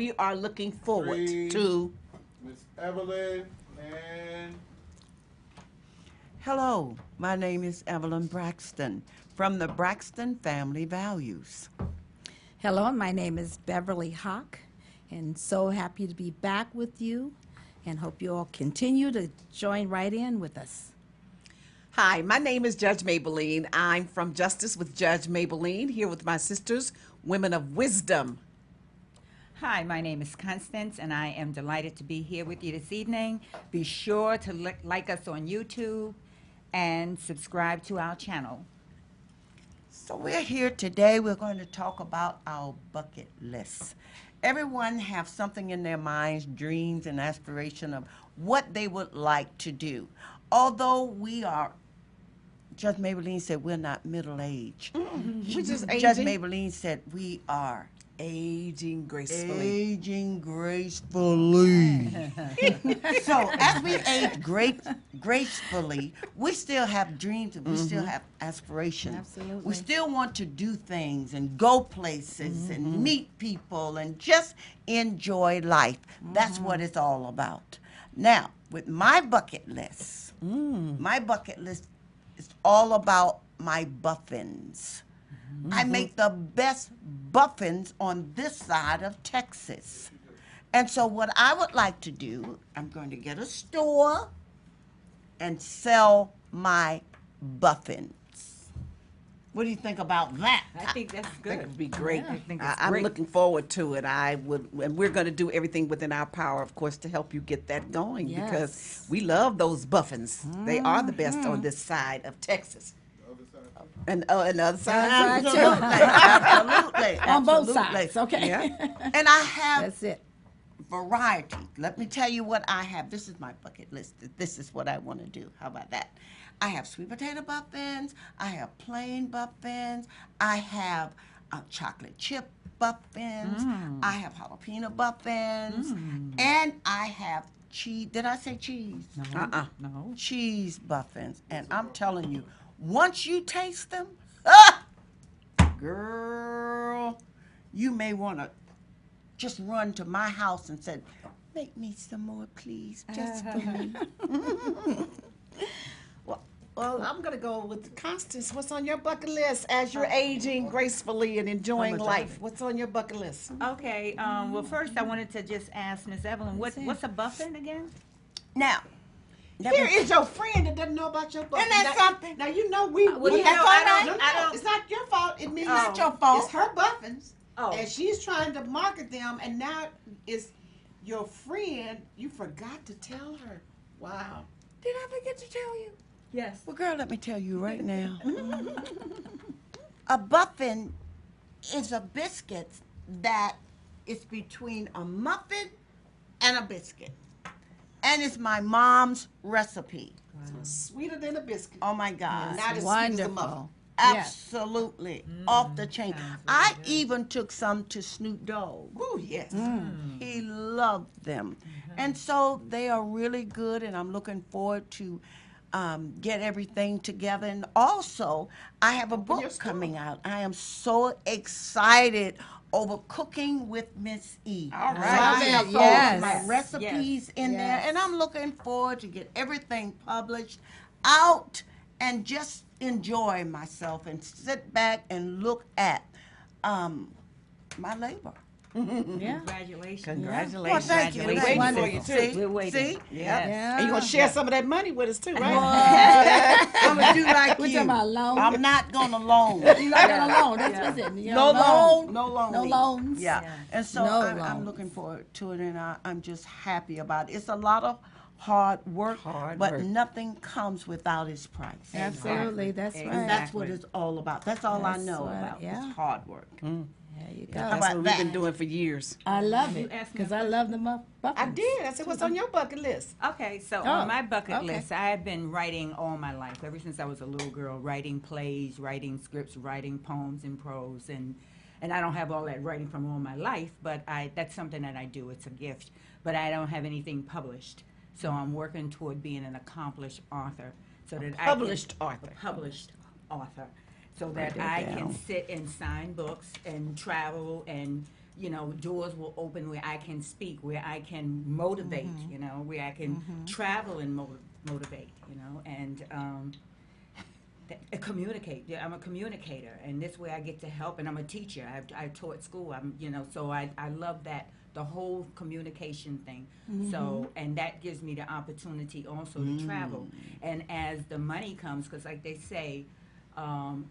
we are looking forward Three. to. Miss Evelyn and Hello, my name is Evelyn Braxton from the Braxton Family Values. Hello, my name is Beverly Hawk, and so happy to be back with you, and hope you all continue to join right in with us. Hi, my name is Judge Maybelline. I'm from Justice with Judge Maybelline, here with my sisters, Women of Wisdom. Hi, my name is Constance, and I am delighted to be here with you this evening. Be sure to like us on YouTube and subscribe to our channel. So we're here today. We're going to talk about our bucket list. Everyone have something in their minds, dreams and aspiration of what they would like to do. Although we are, Judge Maybelline said we're not middle-aged. We're just Judge aging, Maybelline said we are aging gracefully. aging gracefully. So as we age gracefully, we still have dreams and we still have aspirations. Absolutely. We still want to do things and go places and meet people and just enjoy life. That's what it's all about. Now, with my bucket list, my bucket list is all about my buffins. I make the best buffins on this side of Texas. And so what I would like to do, I'm going to get a store and sell my buffins. What do you think about that? I think that's I think good. it would be great. I think it's I'm great. looking forward to it. And we're going to do everything within our power, of course, to help you get that going Yes. because we love those buffins. They are the best on this side of Texas. the other side. And the other side. That's right, too. Absolutely. On both absolutely. sides, okay? Yeah. And I have That's it. variety. Let me tell you what I have. This is my bucket list. This is what I want to do. How about that? I have sweet potato buffins. I have plain buffins. I have chocolate chip buffins. I have jalapeno buffins. And I have cheese. Did I say cheese? Uh-uh. No. Cheese buffins. And I'm telling you, once you taste them, girl, you may want to just run to my house and say, make me some more, please, just for me. Well, I'm going to go with Constance. What's on your bucket list as you're aging gracefully and enjoying life? What's on your bucket list? Okay, well, first I wanted to just ask Miss Evelyn, what's a buffin again? Now, let Here me- is your friend that doesn't know about your book. Isn't that Now- something? Now you know we. well, you that's know, all I right. don't- No, I no, don't- it's not your fault. It means Not your fault. It's her buffins, Oh. and she's trying to market them. And now it's your friend. You forgot to tell her. Wow. Did I forget to tell you? Yes. Well, girl, let me tell you right now. A buffin is a biscuit that is between a muffin and a biscuit. And it's my mom's recipe. Sweeter than a biscuit. Oh my God. Not as sweet as a muffin. Wonderful. Yes. Absolutely. Off the chain. I even took some to Snoop Dogg. Ooh, yes. He loved them. And so they are really good, and I'm looking forward to get everything together. And also, I have a your book store. coming out. I am so excited over cooking with Miss E. All So right. I Love have it, all of yes. my recipes in there, Yes. and I'm looking forward to get everything published out and just enjoy myself and sit back and look at my labor. Yeah. Congratulations. Congratulations. Well, thank you. We're Thank waiting you. for you, too. See? We're waiting. See? Yeah. Yeah. And you're going to share some of that money with us, too, right? I'm gonna do like We're you. talking about loans. I'm not gonna loan. You're not gonna loan. That's what's it. You No don't loan, no loan. No loans. Yeah, Yeah. and so No I'm loans. looking forward to it, and I'm just happy about it. It's a lot of hard work, Hard but work. nothing comes without its price. Absolutely. That's Exactly. right. That's what it's all about. That's all I That's know what- about. yeah. It's hard work. There you go. How That's about what we've been that? doing for years. I love You it asked me because a I love the muffins. I did. I said, what's on your bucket list? Okay, so Oh, on my bucket okay. list, I have been writing all my life, ever since I was a little girl, writing plays, writing scripts, writing poems and prose, and I don't have all that writing from all my life, but that's something that I do. It's a gift, but I don't have anything published, so I'm working toward being an accomplished author, so that Published author. a published author, so that I can sit and sign books and travel and you know, doors will open where I can speak, where I can motivate, you know, where I can travel and motivate, you know, and communicate. Yeah, I'm a communicator, and this way I get to help, and I'm a teacher. I taught school. You know, so I love that, the whole communication thing. So, and that gives me the opportunity also to travel. And as the money comes, because like they say,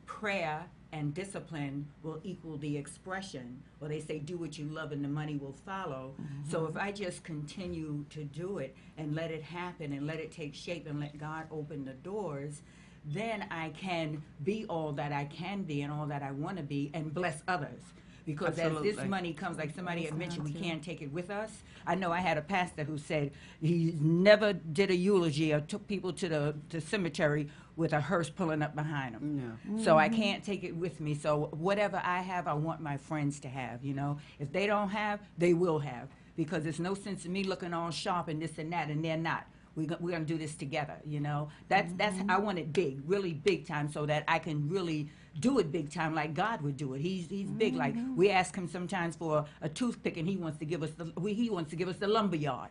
prayer and discipline will equal the expression. Or they say, do what you love and the money will follow. So if I just continue to do it and let it happen and let it take shape and let God open the doors, then I can be all that I can be and all that I want to be and bless others. Because as this money comes, like somebody had mentioned, we can't take it with us. I know I had a pastor who said he never did a eulogy or took people to the cemetery with a hearse pulling up behind him. Yeah. So I can't take it with me. So whatever I have, I want my friends to have, you know. If they don't have, they will have. Because there's no sense in me looking all sharp and this and that, and they're not. We're gonna do this together, you know. That's I want it big, really big time, so that I can really do it big time like God would do it. He's big. Like we ask him sometimes for a toothpick, and he wants to give us the lumber yard.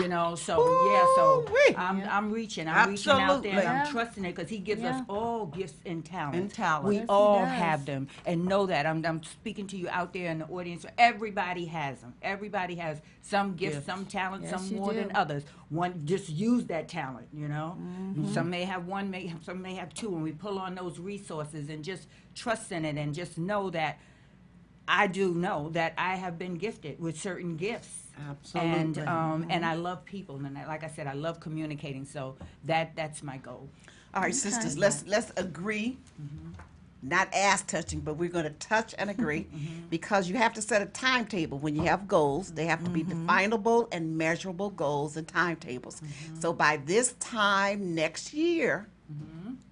You know, so yeah, so Ooh-wee. I'm reaching out there, and Absolutely. I'm trusting it because he gives us all gifts and talents. And talents. We Yes, he all does. have them, and know that. I'm speaking to you out there in the audience. Everybody has them. Everybody has some gifts, Gifts. some talent, Yes, some you more do. than others. One, just use that talent, you know. Some may have one, some may have two, and we pull on those resources and just trust in it, and just know that I do know that I have been gifted with certain gifts. Absolutely. And I love people, and like I said, I love communicating. So that's my goal. All right, sisters, let's agree. Not ass touching, but we're going to touch and agree because you have to set a timetable when you have goals. They have to be definable and measurable goals and timetables. So by this time next year,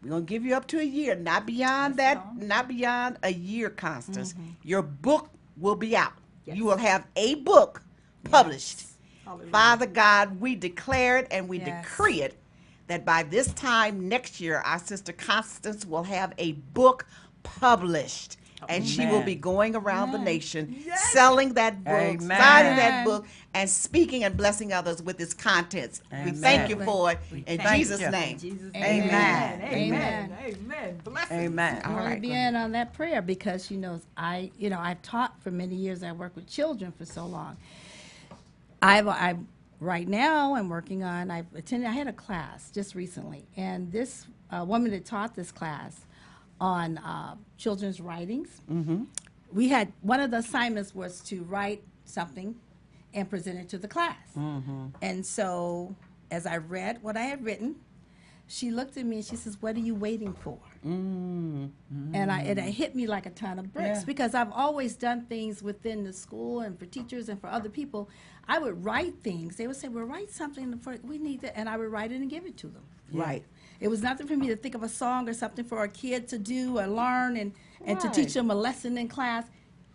we're going to give you up to a year, not beyond That's that, all. not beyond a year, Constance. Your book will be out. Yes. You will have a book published. Hallelujah. Father God, we declare it and we Yes. decree it that by this time next year, our sister Constance will have a book published. And she will Amen. be going around the nation selling that book, Amen. signing that book, and speaking and blessing others with its contents. We Amen. thank you for it in thank Jesus' you. name. Jesus' Amen. name. Amen. Amen. Blessings. Amen. I All want right. to be in on that prayer because I've taught for many years. I worked with children for so long. I right now I'm working on. I had a class just recently, and this woman that taught this class on children's writings. We had one of the assignments was to write something and present it to the class. And so, as I read what I had written, she looked at me and she says, "What are you waiting for?" And it hit me like a ton of bricks Yeah. because I've always done things within the school and for teachers and for other people. I would write things. They would say, "Well, write something for we need that," and I would write it and give it to them. Right. It was nothing for me to think of a song or something for a kid to do or learn and to Right. teach them a lesson in class.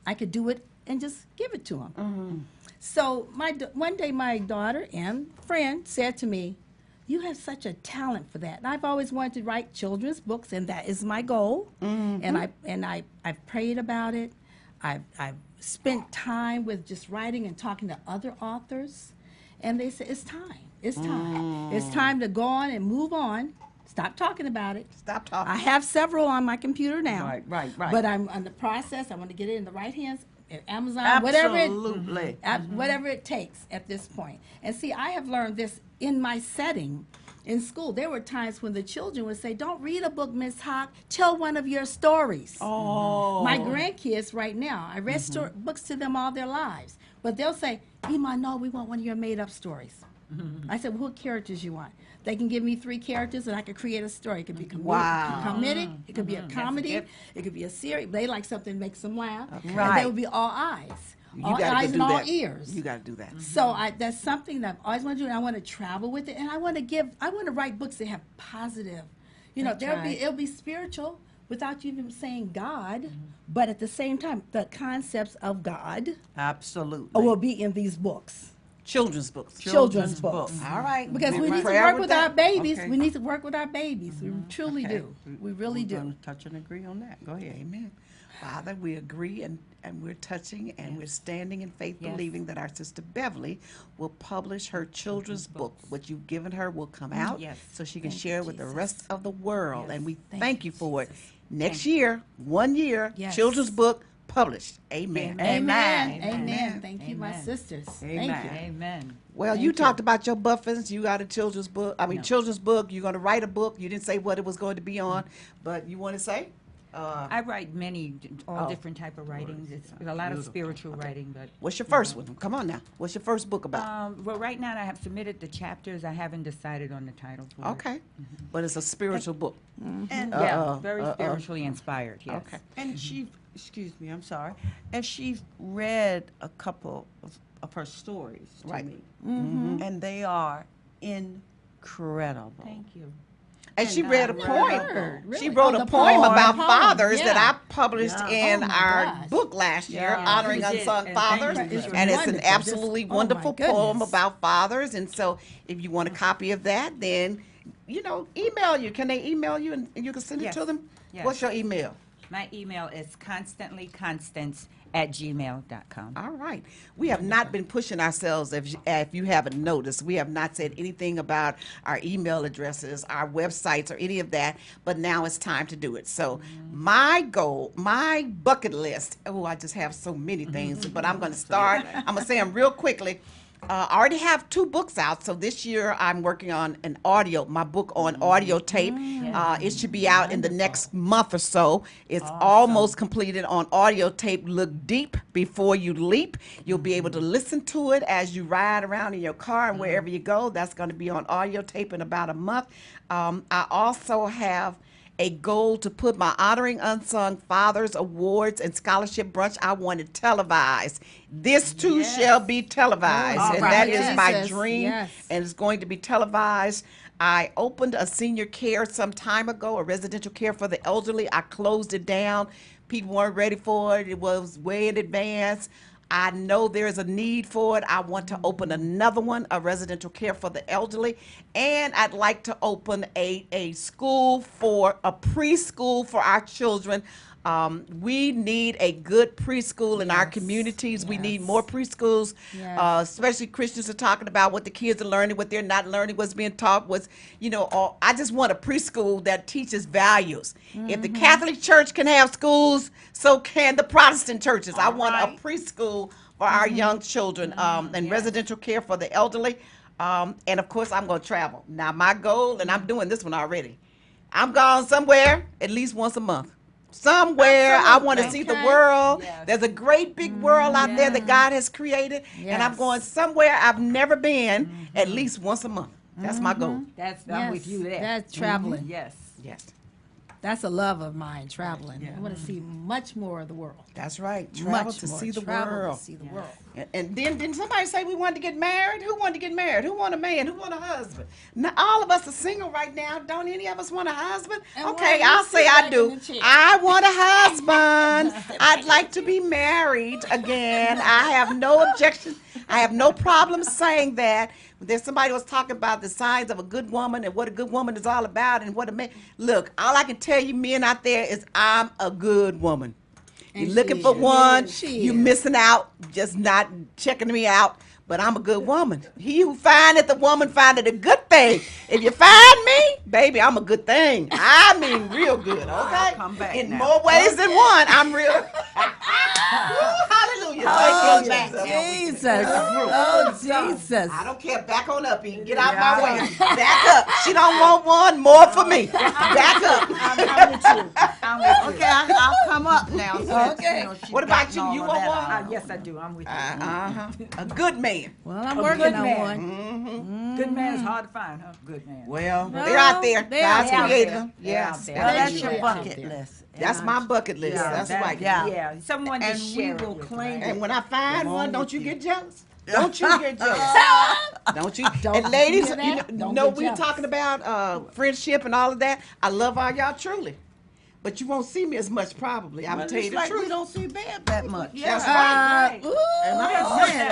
I could do it and just give it to them. So one day my daughter and friend said to me, "You have such a talent for that." And I've always wanted to write children's books, and that is my goal. And I've prayed about it. I've spent time with just writing and talking to other authors, and they said it's time. It's time. It's time to go on and move on. Stop talking about it. Stop talking. I have several on my computer now. Right. But I'm on the process. I want to get it in the right hands, at Amazon, whatever Absolutely. whatever it takes at this point. And see, I have learned this in my setting in school. There were times when the children would say, "Don't read a book, Miss Hawk. Tell one of your stories." Oh. My grandkids right now, I read books to them all their lives. But they'll say, "Ima, no, we want one of your made-up stories." I said, "Well, what characters you want?" They can give me 3 characters, and I could create a story. It could be comedic, it could be a comedy, gift. it could be a series. They like something that makes them laugh. And Right. they would be all eyes. You All gotta eyes do and all that. ears. You got to do that. So that's something that I've always wanted to do, and I want to travel with it, and I want to write books that have positive, That's right. it'll be spiritual without you even saying God, but at the same time, the concepts of God Absolutely. will be in these books. Children's books. Children's books. All right. Because we need to prayer work with with that? our babies. Okay. We need to work with our babies. We truly Okay. do. We really We're do. gonna touch and agree on that. Go ahead. Amen. Father, we agree and we're touching and we're standing in faith, Yes. believing that our sister Beverly will publish her children's book. What you've given her will come out Yes. so she can Thank share you, it with the Jesus. rest of the world. Yes. And we Thank thank you, you for it. Jesus. Next year, 1 year, Yes. children's book published. Amen. Amen. Amen. Amen. Amen. Thank you, my Amen. sisters. Amen. Thank you. Amen. Well, Thank you you. talked about your buffins. You got a children's book. No. Children's book. You're going to write a book. You didn't say what it was going to be on, but you want to say? I write many, all Oh. different type of writings. It's a lot of spiritual writing, but. What's your first one? Come on now. What's your first book about? Well, right now I have submitted the chapters. I haven't decided on the title for it. Okay, but it's a spiritual book. And Yeah, very spiritually inspired. Yes. Okay. and she, excuse me, I'm sorry, and she's read a couple of her stories to Right. me, and they are incredible. Thank you. And she read a Really? poem. Really? She wrote Oh, a the poem poem. about Poem, fathers yeah. that I published Yeah. in Oh, my our gosh. book last year, Yeah. honoring You did, unsung and fathers. thank you. It's And it's an wonderful. absolutely Just- oh, my wonderful poem goodness. about fathers. And so if you want a copy of that, then, email you. Can they email you and you can send it Yes. to them? Yes. What's your email? My email is constantlyconstance@gmail.com. All right. We have not been pushing ourselves, if you haven't noticed. We have not said anything about our email addresses, our websites, or any of that, but now it's time to do it. So, my goal, my bucket list, I just have so many things, but I'm going to start. I'm going to say them real quickly. I already have 2 books out, so this year I'm working on my book on audio tape. It should be out in the next month or so. It's almost completed on audio tape. Look deep before you leap. You'll be able to listen to it as you ride around in your car and wherever you go. That's going to be on audio tape in about a month. I also have a goal to put my Honoring Unsung Fathers Awards and Scholarship Brunch. I want it televised. This too shall be televised, Oh, and right. that is my Jesus, dream, yes. and it's going to be televised. I opened a senior care some time ago, a residential care for the elderly. I closed it down. People weren't ready for it. It was way in advance. I know there's a need for it. I want to open another one, a residential care for the elderly. And I'd like to open a preschool for our children. We need a good preschool in our communities. We need more preschools, Yes. especially Christians are talking about what the kids are learning, what they're not learning, what's being taught, I just want a preschool that teaches values. If the Catholic Church can have schools, so can the Protestant churches. I want a preschool for our young children, and residential care for the elderly. And of course, I'm going to travel. Now, my goal, and I'm doing this one already, I'm gone somewhere at least once a month. Somewhere I want to see the Okay. world. Yes. There's a great big world out there that God has created, and I'm Yes. going somewhere I've never been at least once a month. That's my goal. I'm with you there. That's traveling. Yes. Yes, That's a love of mine, traveling. I want to see much more of the world. that's right. Travel Much to more. see the Travel world. To see the world. And then didn't somebody say we wanted to get married? Who wanted to get married? Who want a man? Who want a husband? Now, all of us are single right now. Don't any of us want a husband? And Okay, why I'll you say sit I back do. in the chair? I want a husband. I'd like to be married again. I have no objection. I have no problem saying that. There's somebody was talking about the signs of a good woman and what a good woman is all about and what a man. Look, all I can tell you men out there is I'm a good woman. You're And looking she for is. one, She you is. missing out, just not checking me out. But I'm a good woman. He who findeth the woman findeth a good thing. If you find me, baby, I'm a good thing. I mean real good, okay? come back In now. more ways than one, I'm real. Woo, hallelujah. Oh, Thank you, Jesus. Jesus. Oh, Jesus. I don't care. Back on up, Eden. Get out my way. Back up. She don't want one more for me. Back up. I'm with you. I'm with you. Okay, I'll come up now. Since, Okay. she's What about gotten you? all You of want that one? out. Yes, I do. I'm with you. Uh-huh. A good man. Well, I'm A working good on man. one. Good man is hard to find, huh? Good man. Well, No, they're out there. they're God's out created there. them. They're Yes. out there. Well, that's Eventually your out bucket there. list. That's my bucket list. That's right. Yeah. Yeah. Someone to And we share it will with, claim right? And when I find Along one, don't with you you. get jealous? Don't you get jealous? Don't you? Don't And ladies, you hear that? Don't know get we're jealous. talking about friendship and all of that. I love all y'all truly. But you won't see me as much probably. I'm But tell you it's the like truth. we don't see Bab that much. That's right. Right. Ooh. And I'm saying,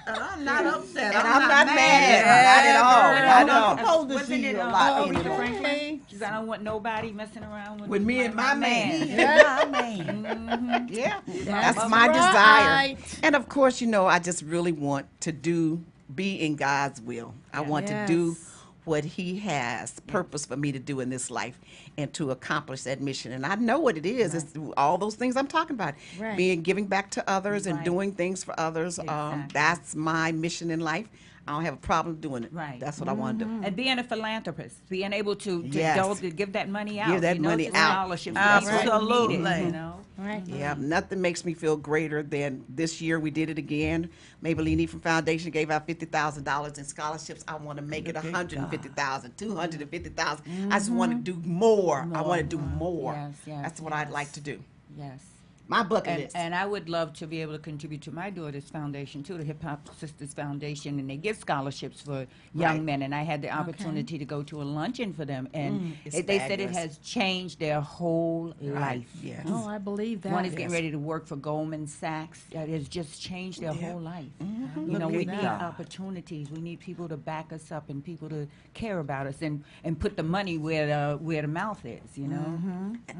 and I'm not upset. And I'm not mad. Yeah, Not at all. girl. Not at I'm all. supposed to Wasn't see it, you a lot Aretha anymore. Franklin? because I don't want nobody messing around With me and my man. Yeah, man. Yeah, That's that's my right. desire. And of course, I just really want to be in God's will. I want to do Yes. what He has purpose for me to do in this life and to accomplish that mission. And I know what it is. It's all those things I'm talking about. Right. Giving back to others and Right. doing things for others. Exactly. That's my mission in life. I don't have a problem doing it. Right. That's what I want to do. And being a philanthropist, being able to Yes. to give that money out. Give that money to out. scholarships for people who need it, Absolutely. you know? Right. Yeah, nothing makes me feel greater than this year we did it again. Maybelline Ephraim Foundation gave out $50,000 in scholarships. I want to make it 150,000, 250,000. I just want to do more. I want to do more. Yes, yes, That's what I'd like to do. Yes. My bucket list. And I would love to be able to contribute to my daughter's foundation too, the Hip Hop Sisters Foundation, and they give scholarships for young Right. men. And I had the opportunity to go to a luncheon for them, and It's they said it fabulous. has changed their whole life. Yes. Oh, I believe that. One is getting ready to work for Goldman Sachs. It has just changed their whole life. You know, Look we at need that. opportunities. We need people to back us up and people to care about us and put the money where the mouth is. You know.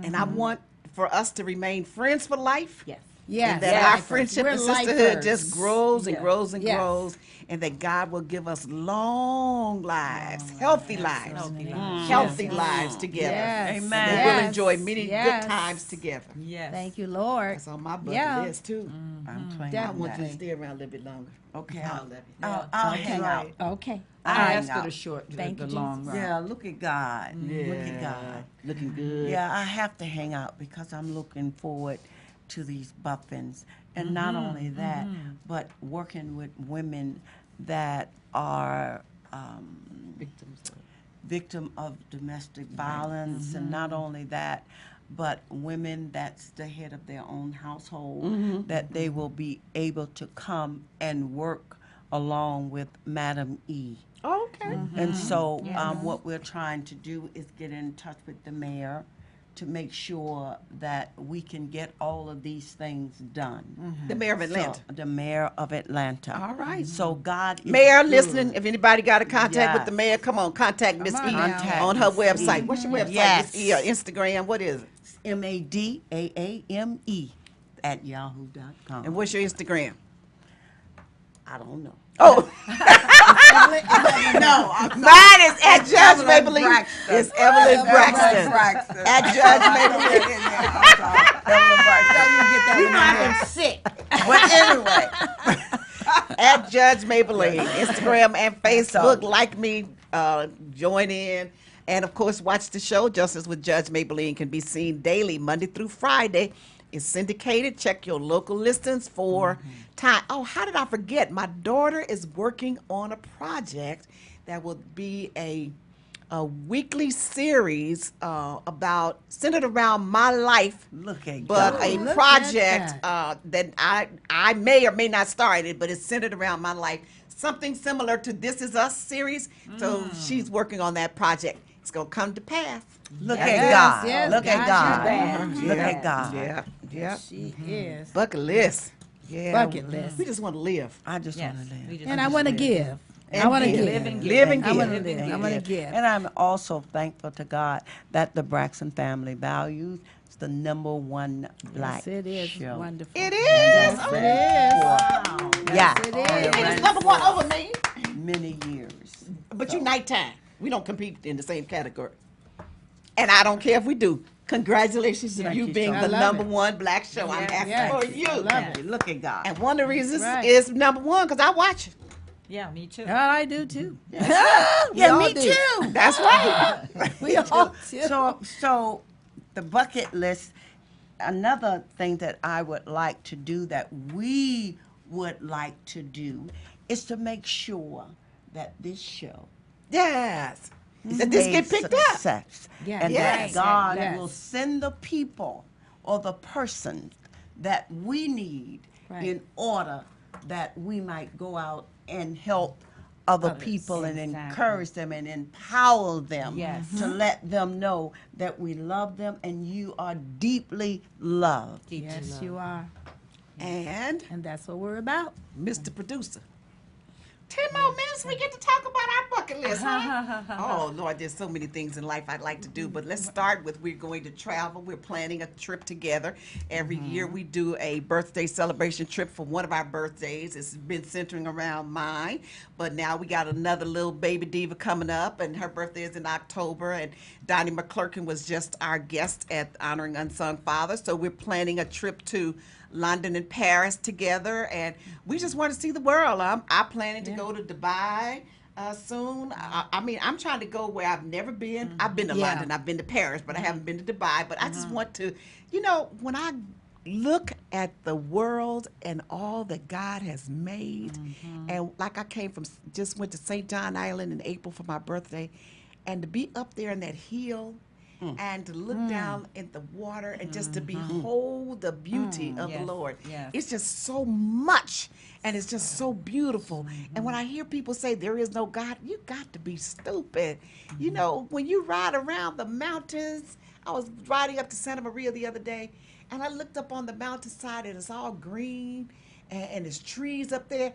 And I want for us to remain friends for life. Yes. Yes. And that yes. our friendship We're and sisterhood just lifers. grows and Yeah. grows and Yes. grows. And that God will give us long lives, healthy lives, Healthy healthy lives together. Yes. Amen. That we'll Yes. enjoy many Yes. good times together. Yes. Thank you, Lord. That's on my bucket Yeah. list too. I'm playing I want you to that. stay around a little bit longer. Okay, I'll I'll, let you. I'll hang out. Okay. I Hang asked for out. the short, Thank the you, long run. Yeah, look at God. Look at God. Looking good. Yeah, I have to hang out because I'm looking forward to these buffins. And not only that, but working with women that are victim of domestic violence. And not only that, but women that's the head of their own household, that they will be able to come and work along with Madam E. Okay. And so what we're trying to do is get in touch with the mayor to make sure that we can get all of these things done. The mayor of Atlanta. So, the mayor of Atlanta. All right. So God is Mayor, good. listening, if anybody got a contact with the Yes. mayor, come on, contact Miss on E now. Contact on her Miss website. E. What's your website? Yes. Miss E, or Instagram? What is it? MADAAME at yahoo.com. And what's your Instagram? I don't know. Oh, No, mine is at Judge Evelyn Maybelline. Braxton. It's Evelyn Braxton. Braxton. At Judge Maybelline. You know I've been sick. But anyway. At Judge Maybelline. Instagram and Facebook. Like me, join in. And of course, watch the show. Justice with Judge Maybelline can be seen daily, Monday through Friday. It's syndicated. Check your local listings for time. Oh, how did I forget? My daughter is working on a project that will be a weekly series about centered around my life. Look at But God. a Look at project that I may or may not star in it, but it's centered around my life. Something similar to This Is Us series. So she's working on that project. It's gonna come to pass. Look Yes, at God. yes, Look at God God. is bad. Look at God. Yeah, yeah. She is. Bucket list. Yeah. Bucket list. We just want to live. I just Yes. want to live. we just And I want to give. I want to give. give. Live and give. Live and I give. want to Live and live. I give. want to give. And I'm also thankful to God that the Braxton Family Values is the #1 black Yes, it is show. wonderful. It is. Yes, Oh, it is. Yeah. Yes, it And is. it It's ran number one for over me. many years. But you nighttime. We don't compete in the same category. And I don't care if we do. Congratulations to Thank you you being so the much. #1 black show. I'm happy yes. for you. I love it. Look at God. And one of the reasons Right. is #1 because I watch it. Yeah, me too. Oh, I do too. Yeah, all me do. too. That's right. We all do. So the bucket list, another thing that I would like to do, that we would like to do, is to make sure that this show Yes. That this a get picked up. success, Yes. and Yes. that God Yes. will send the people or the person that we need Right. in order that we might go out and help other Others. people and Exactly. encourage them and empower them Yes. to let them know that we love them and you are deeply loved. Deeply Yes, loved. you are. And And that's what we're about. Mr. Producer, 10 more minutes, we get to talk about our bucket list, huh? Oh, Lord, there's so many things in life I'd like to do, but let's start with we're going to travel. We're planning a trip together. Every year we do a birthday celebration trip for one of our birthdays. It's been centering around mine, but now we got another little baby diva coming up, and her birthday is in October, and Donnie McClurkin was just our guest at Honoring Unsung Fathers, so we're planning a trip to London and Paris together, and we just want to see the world. I'm planning to go to Dubai soon. I mean, I'm trying to go where I've never been. I've been to Yeah. London, I've been to Paris, but I haven't been to Dubai. But I just want to, when I look at the world and all that God has made, and like I just went to St. John Island in April for my birthday, and to be up there in that hill and to look down at the water and just to behold the beauty of the Yes, Lord. yes. It's just so much, and it's just so beautiful. And when I hear people say there is no God, you got to be stupid. When you ride around the mountains, I was riding up to Santa Maria the other day, and I looked up on the mountainside, and it's all green, and there's trees up there.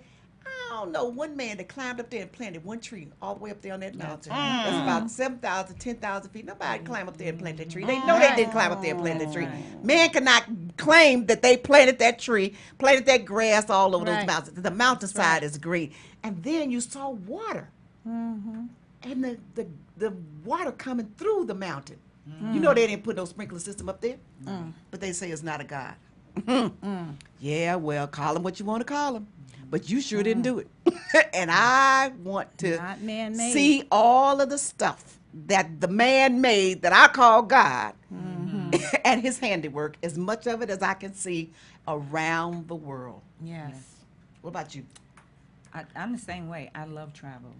I don't know one man that climbed up there and planted one tree all the way up there on that mountain. That's about 7,000, 10,000 feet. Nobody climbed up there and planted that tree. They know they didn't climb up there and plant that tree. Man cannot claim that they planted that tree, planted that grass all over those Right. mountains. The mountainside is green. And then you saw water. And the water coming through the mountain. You know they didn't put no sprinkler system up there, but they say it's not a God. Yeah, well, call him what you want to call him, but you sure didn't do it. And I want to Not man-made. see all of the stuff that the man made that I call God and his handiwork, as much of it as I can see around the world. Yes. What about you? I'm the same way. I love travel.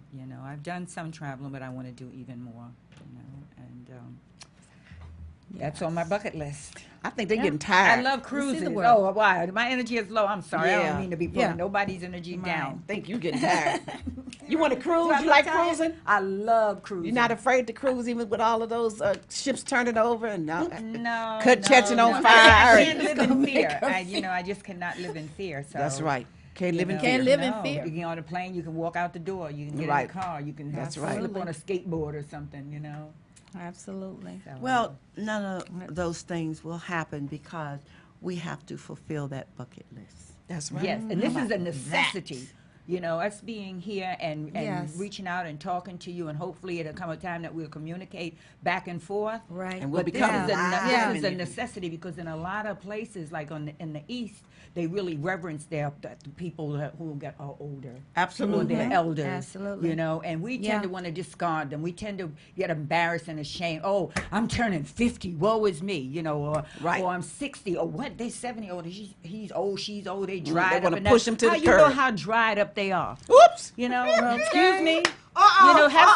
I've done some traveling, but I want to do even more. And that's on my bucket list. I think they're getting tired. I love the cruises. world. Oh, why? My energy is low. I'm sorry. I Yeah. don't mean to be putting Yeah. nobody's energy I down. think you getting tired. You want to cruise? Do I You look like tired? cruising? I love cruising. You're not afraid to cruise even with all of those ships turning over and No, catching on no. fire? I can't live in fear. I just cannot live in fear. So That's right. Can't live in Can't fear. live in fear. You get on a plane, you can walk out the door. You can get Right. in the car. You can That's slip right. on a skateboard or something. Absolutely. So, Well, none of those things will happen because we have to fulfill that bucket list. That's right. yes, and this is a necessity. Us being here and Yes. reaching out and talking to you, and hopefully it'll come a time that we'll communicate back and forth. Right. And we'll But become this is live Yeah. this is a and- necessity because in a lot of places, like in the East, they really reverence the people who are older. Absolutely. Or their elders. Absolutely. And we Yeah. tend to want to discard them. We tend to get embarrassed and ashamed. Oh, I'm turning 50. Woe is me. Or Right. or I'm 60. Or what? They're 70. Oh, he's old. She's old. They dried up. wanna and push that- 'em to how the you know curb. how dried up they are? Oops. Excuse me. Uh-oh, Have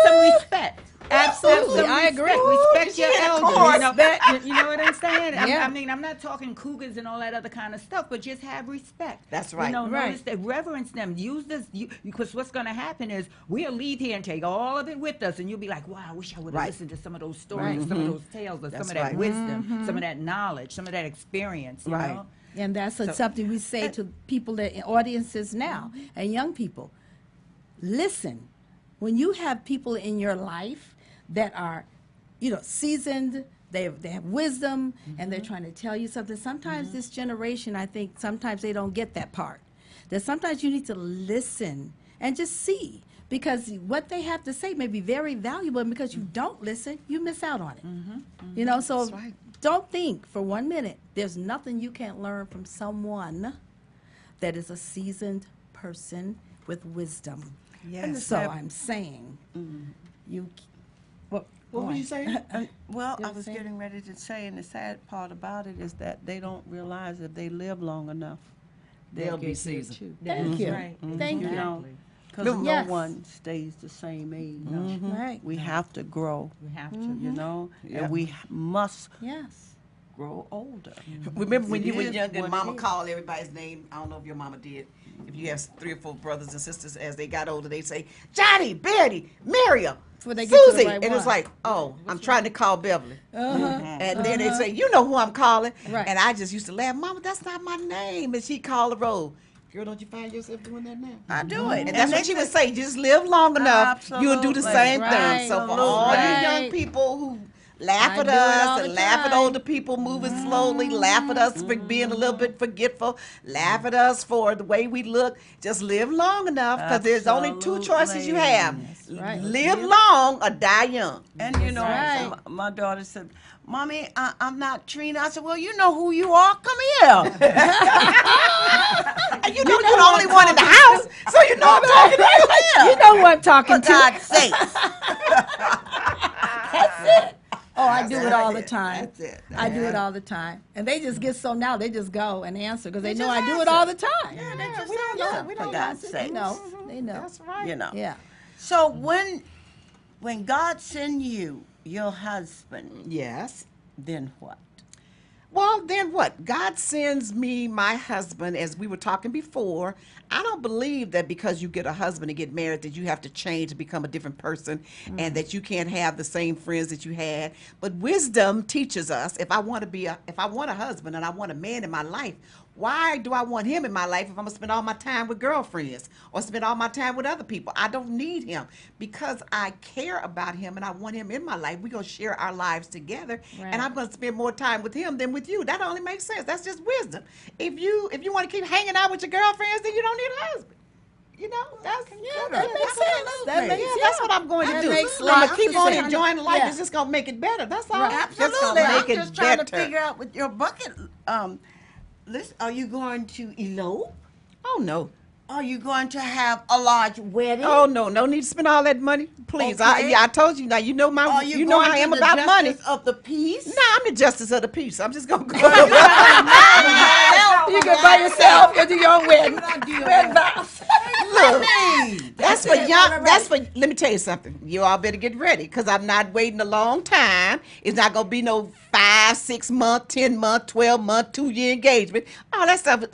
some respect. Absolutely. Have some I agree. Respect your Yeah, of elders. course. You know what I'm saying? Yeah. I'm not talking cougars and all that other kind of stuff, but just have respect. That's right. Right. Notice that, reverence them. Use this because what's going to happen is we'll leave here and take all of it with us, and you'll be like, "Wow, I wish I would have Right. listened to some of those stories, or some of those tales, or That's some of that right. wisdom, some of that knowledge, some of that experience." You Right. know? And that's something we say to people that in audiences now and young people. Listen, when you have people in your life that are, seasoned, they have wisdom, and they're trying to tell you something. Sometimes this generation, I think, sometimes they don't get that part. That sometimes you need to listen and just see. Because what they have to say may be very valuable, and because you don't listen, you miss out on it. So That's right. don't think for 1 minute there's nothing you can't learn from someone that is a seasoned person with wisdom. Yes. So I'm saying, you. What go were on. you saying? Well, You I was understand? getting ready to say, and the sad part about it is that they don't realize if they live long enough, They'll be get here seasoned. too. Thank you. Right. Thank You you. know, because No. no Yes. one stays the same age. Right. We have to grow, We have to. you know, Yeah. and we must Yes. grow older. Remember when It you were is young and what mama it is. called everybody's name? I don't know if your mama did. If you have 3 or 4 brothers and sisters, as they got older, they say, Johnny, Betty, Miriam, Before they get to the Susie. right And it's one. like, oh, I'm trying to call Beverly. Uh-huh. And then they say, you know who I'm calling. Right. And I just used to laugh, Mama, that's not my name. And she called the roll. Girl, don't you find yourself doing that now? I do it. And that's they what she would say- say. Just live long enough, you'll do the Absolutely. same Right. thing. So for all Right. you young people who laugh I at do it all us the and laugh at time. older people moving slowly, laugh at us for being a little bit forgetful, laugh at us for the way we look, just live long enough because there's only two choices you have. right. Live long or die young. And you know, right. so my daughter said, "Mommy, I'm not Trina." I said, "Well, you know who you are. Come here." And you know you're the only one in the house, so you know I'm talking to you. You know who I'm talking For to. God's sakes. Oh, I do it all the time. That's it. I do it all the time. And they just get so now they just go and answer because they know just I do it all the time. Yeah, they just we don't know. answer, We for don't God's know. They sake. know. They know. That's right. You know. Yeah. So when God send you your husband, Yes. then what? Well, then what? God sends me my husband, as we were talking before. I don't believe that because you get a husband and get married that you have to change and become a different person and that you can't have the same friends that you had. But wisdom teaches us if I want a husband and I want a man in my life, why do I want him in my life if I'm gonna spend all my time with girlfriends or spend all my time with other people? I don't need him because I care about him and I want him in my life. We're gonna share our lives together, Right. and I'm gonna spend more time with him than with you. That only makes sense. That's just wisdom. If you want to keep hanging out with your girlfriends, then you don't need a husband. You know, that's That makes sense. That makes yeah, that's what I'm going to That do. makes I'm gonna sense. keep on Yeah. enjoying life. Yeah. It's just gonna make it better. That's all. Right. Just Absolutely. gonna I'm make it just trying to better. figure out with your bucket list. Are you going to elope? Oh no. Are you going to have a large wedding? Oh no need to spend all that money, please. Okay. I told you now. You know my. Are You know going how I to am the about money. justice of the peace? No, I'm the justice of the peace. I'm just gonna go. You can buy yourself and do your own wedding. Wedding vows. Look, that's for young. That's for. Let me tell you something. You all better get ready because I'm not waiting a long time. It's not gonna be no 5, 6 month, 10 month, 12 month, 2-year engagement. Oh, that stuff.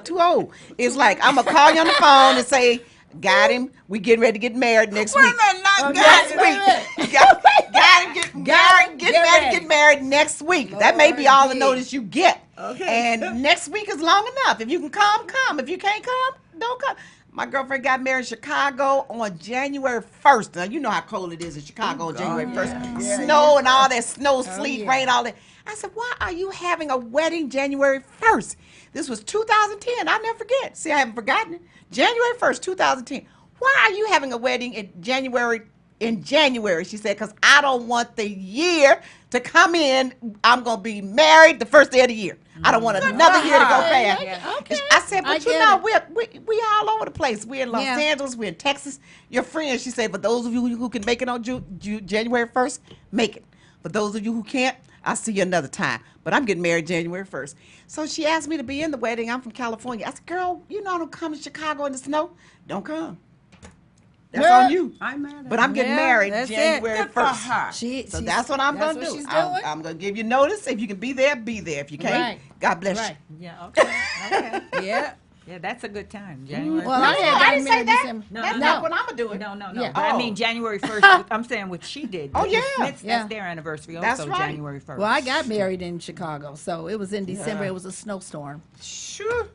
Too old. It's like I'm gonna call you on the phone and say, "Got him. We getting ready to get married next Wait a week." minute, not Next God. week. Got him. Get married. Get ready. ready. Get married next week. That may be all the notice you get. Okay. And next week is long enough. If you can come, come. If you can't come, don't come. My girlfriend got married in Chicago on January 1st. Now, you know how cold it is in Chicago on January 1st. Snow and all that snow, sleet, yeah. rain, all that. I said, why are you having a wedding January 1st? This was 2010. I'll never forget. See, I haven't forgotten it. January 1st, 2010. Why are you having a wedding in January? She said, because I don't want the year to come in. I'm going to be married the first day of the year. I don't want another year to go past. Yeah. Okay. I said, I but you get know, it. we all over the place. We're in Los Yeah. Angeles. We're in Texas. Your friends, she said, for those of you who can make it on January 1st, make it. For those of you who can't, I'll see you another time. But I'm getting married January 1st. So she asked me to be in the wedding. I'm from California. I said, girl, you know I don't come to Chicago in the snow. Don't come. That's Yeah. on you. I'm mad at But I'm getting Yeah, married that's it. January Good for 1st. her. So that's what I'm going to that's do. what she's I'm, doing. I'm going to give you notice. If you can be there, be there. If you can't, Right. God bless Right. Yeah, okay. Yeah. Yeah, that's a good time. January. Well, I you. had I got didn't say married that. December. That's no. not what I'm going to do. No. Yeah. But I Oh. mean, January 1st, I'm saying what she did. Oh, The yeah. Smiths, Yeah. that's their anniversary That's also, right. January 1st. Well, I got married in Chicago, so it was in December. It was a snowstorm. Sure.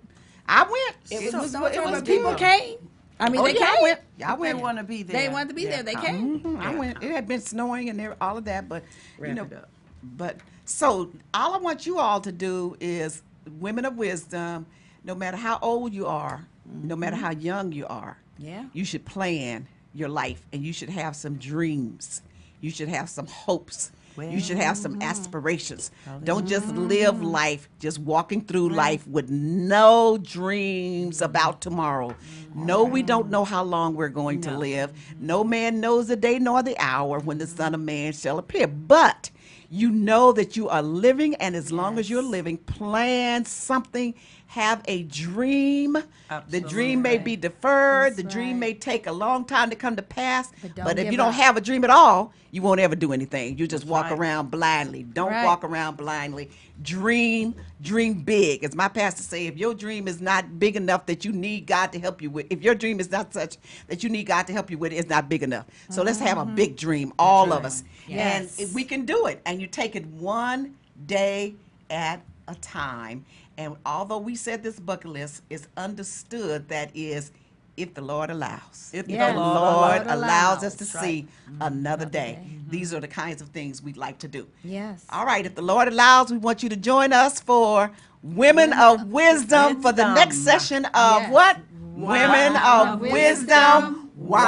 I went. It was was good. but people came. I mean, Oh, they yeah, I came. went. I They went. want to be there. They wanted to be there. They came. I went. It had been snowing and all of that, but Wrap you know, it up. but so all I want you all to do is, women of wisdom, no matter how old you are, no matter how young you are, Yeah. you should plan your life and you should have some dreams. You should have some hopes. You should have some aspirations. Don't just live life just walking through life with no dreams about tomorrow. No, we don't know how long we're going to live. No man knows the day nor the hour when the Son of Man shall appear. But you know that you are living, and as long as you're living, plan something. Have a dream. The dream may be deferred. That's the dream right. may take a long time to come to pass. But don't But if give you don't up. have a dream at all, you won't ever do anything. You just walk right. around blindly. Don't Right. walk around blindly. Dream big. As my pastor say, if your dream is not big enough that you need God to help you with, if your dream is not such that you need God to help you with, it's not big enough. So let's have a big dream, all of us. Yes. And we can do it. And you take it one day at a time. And although we said this bucket list, it's understood that is if the Lord allows. If Yes. the Lord Lord allows us to allows, right. see another day. day. These are the kinds of things we'd like to do. Yes. All right, if the Lord allows, we want you to join us for Women of Wisdom for the next Wisdom. session of Yes. what? Women of Wisdom. Wow.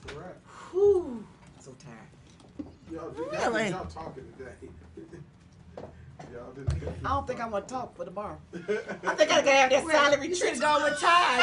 All right. Whew. So tired. Really? Y'all talking today. Y'all did good. I don't think I want to talk for tomorrow. I think I gotta have that silent retreat. Go with Todd.